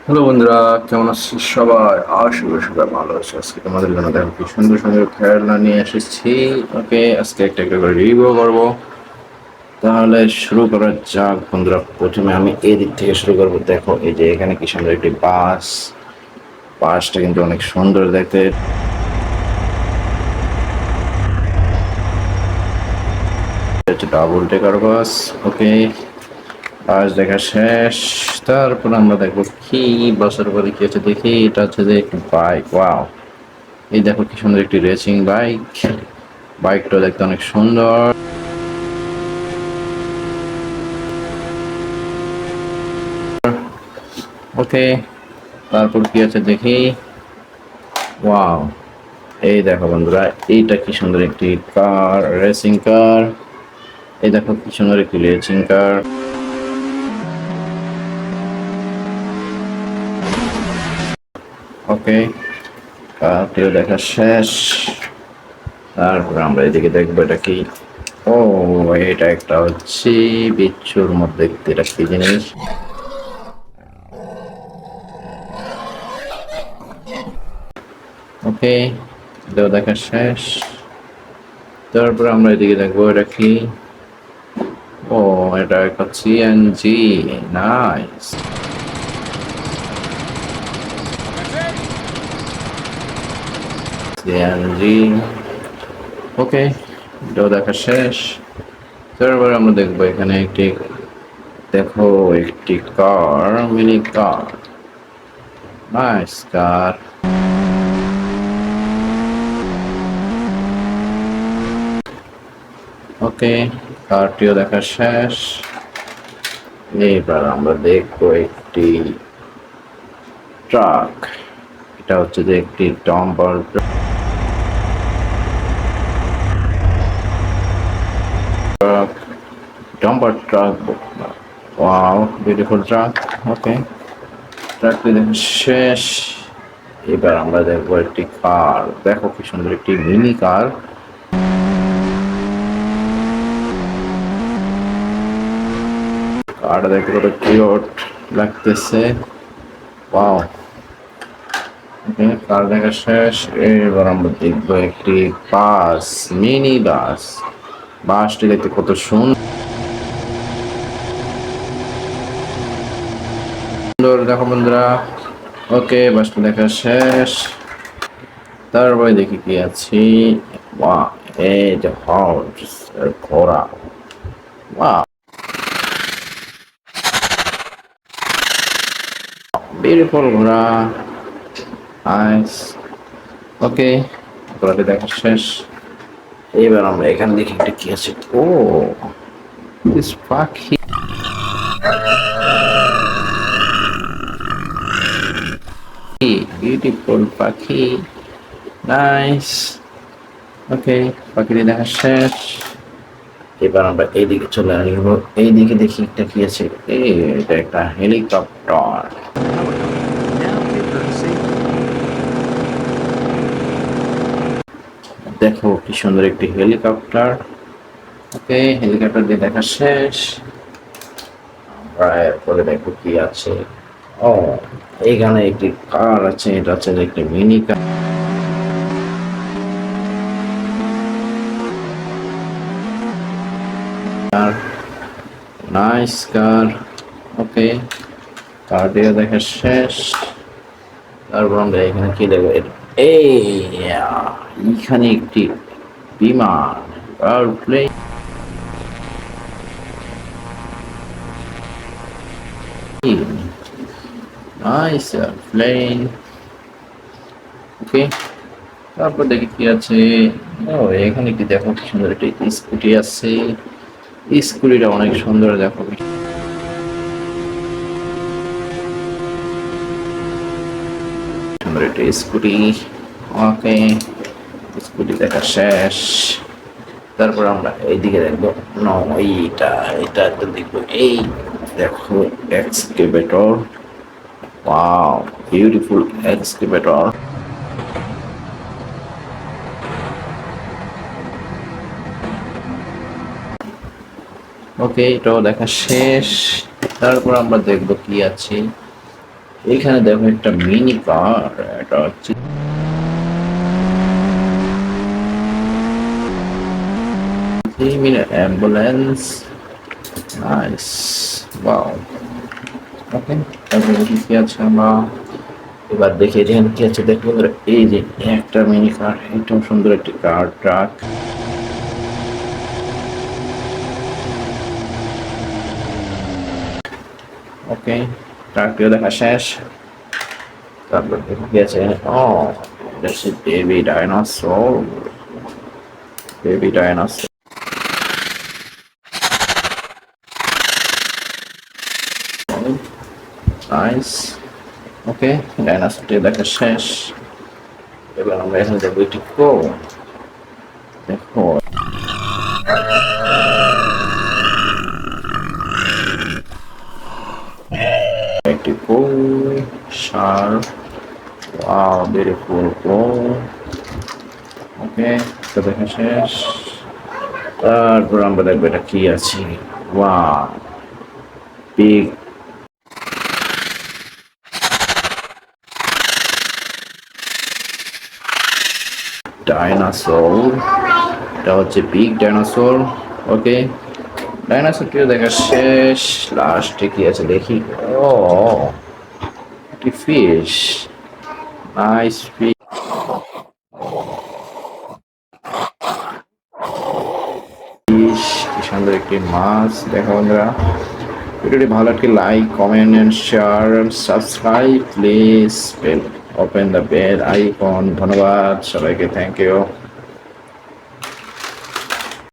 Hello বন্ধুরা, কেমন আছিস সবাই? আশা করি সবাই ভালো আছে। আজকে তোমাদের জন্য দেখো কি সুন্দর সুন্দর খেলনা নিয়ে এসেছি। ওকে, আজকে একটা একটা করে রিভিউ করবো। তাহলে শুরু করা যাক বন্ধুরা। প্রথমে আমি এই দিক থেকে শুরু করবো। দেখো এই যে এখানে কি সুন্দর একটি বাস। বাসটা কিন্তু অনেক সুন্দর দেখতে। ডাবল টেকার বাস। ওকে, বাস দেখা শেষ। তারপর আমরা দেখবো কি বাসের উপরে কি আছে দেখি। এটা হচ্ছে যে একটি বাইক। ওয়াও, এই দেখো কি সুন্দর একটি রেসিং বাইক। বাইকটা দেখতে অনেক সুন্দর। ওকে, তারপর কি আছে দেখি। ওয়াও, এই দেখো বন্ধুরা, এইটা কি সুন্দর একটি কার, রেসিং কার। এই দেখো কি সুন্দর একটি রেসিং কার। ওকে, কারটিও দেখা শেষ। তারপর আমরা এদিকে দেখবো এটা কি। ও, এটা একটা হচ্ছে বিচ্ছুর মধ্যে দেখতে, এটা কি জিনিস। ওকে, এটাও দেখা শেষ। তারপর আমরা এদিকে দেখবো এটা কি। ও, এটা একটা সিএনজি। নাইস। সিএনজি। ওকে, এটাও দেখা শেষ। তারপর আমরা দেখবো এখানে একটি, দেখো একটি কার, মিনি কার। নাইস কার। ওকে, কারটিও দেখা শেষ। এবার আমরা দেখবো একটি ট্রাক। এটা হচ্ছে যে একটি dumper truck. Dumper truck. Wow, beautiful truck. Okay, ট্রাকটি দেখা শেষ। এবার আমরা দেখবো একটি কার। দেখো কি সুন্দর একটি মিনি কার। কারটা দেখতে কত কিউট লাগতেছে। ওয়াও। ওকে, কার দেখা শেষ। এবার আমরা দেখবো একটি বাস, মিনি বাস। বাসটি দেখতে কত সুন্দর দেখো বন্ধুরা। ওকে, বাসটা দেখা শেষ। তারপরে দেখি কি আছে। ওয়াও, এই যে হর্স, ঘোড়া। ওয়াও, বিউটিফুল ঘোড়া। নাইস। ওকে, ঘোড়াটি দেখা শেষ। এবার আমরা এখানে দেখি একটা কি আছে। ও, দিস পাখি। বিউটিফুল পাখি। নাইস। ওকে, পাখিটি দেখা শেষ। এবার আমরা এইদিকে চলে আসবো। এইদিকে দেখি একটা কি আছে। এটা একটা হেলিকপ্টার। দেখো কি সুন্দর একটি হেলিকপ্টার। ওকে, হেলিকপ্টার দিয়ে দেখা শেষ। আমরা এরপরে দেখো কি আছে। ও, এইখানে একটি কার আছে। এটা হচ্ছে যে একটি মিনি কার। নাইস কার। ওকে, কার দিয়ে দেখা শেষ। তারপর আমরা এখানে কি দেখবো। এই এইখানে একটি বিমান, এয়ারপ্লেন। Nice airplane. ওকে, তারপর দেখি কি আছে। ও, এখানে কি দেখো কি সুন্দর একটি স্কুটি আছে। স্কুটিটা অনেক সুন্দর দেখো কি সুন্দর একটি স্কুটি। ওকে, স্কুটি দেখা শেষ। তারপর আমরা এইদিকে দেখবো। নো, এইটা এটা তো দেখবো। এই দেখো, excavator. Wow, beautiful excavator. Okay, এটাও দেখা শেষ। তারপর আমরা দেখবো কি আছে। এখানে দেখো একটা মিনি কার, এটা হচ্ছে mini ambulance. Nice, wow. Okay, তারপরে দেখি কি আছে আমরা, এবার দেখি এখানে কি আছে দেখবো। এই যে একটা মিনি কার, এটাও সুন্দর একটি কার ট্রাক। ওকে, ট্রাকটিও দেখা শেষ। তারপর দেখি কি আছে। ও, এটা হচ্ছে baby dinosaur, baby dinosaur. Nice. Okay, ডাইনোসরটি দেখা শেষ। এবার আমরা এখানে দেখবো একটি কোন, দেখো একটি কোন সার। ওয়াও, বিউটিফুল কোন। ওকে, তো দেখা শেষ। তারপর আমরা দেখবো এটা কি আছে। ওয়াও, বিগ ডাইনোসর, এটা হচ্ছে বিগ ডাইনোসর। ওকে, ডাইনোসরটিও দেখা শেষ। লাস্টে কি আছে দেখি। ও, একটি ফিশ। নাইস ফিশ, কি সুন্দর একটি মাছ। দেখো বন্ধুরা, ভিডিওটি ভালো একটি like, comment and share, subscribe please, bell open the bell icon. ধন্যবাদ সবাইকে, থ্যাংক ইউ।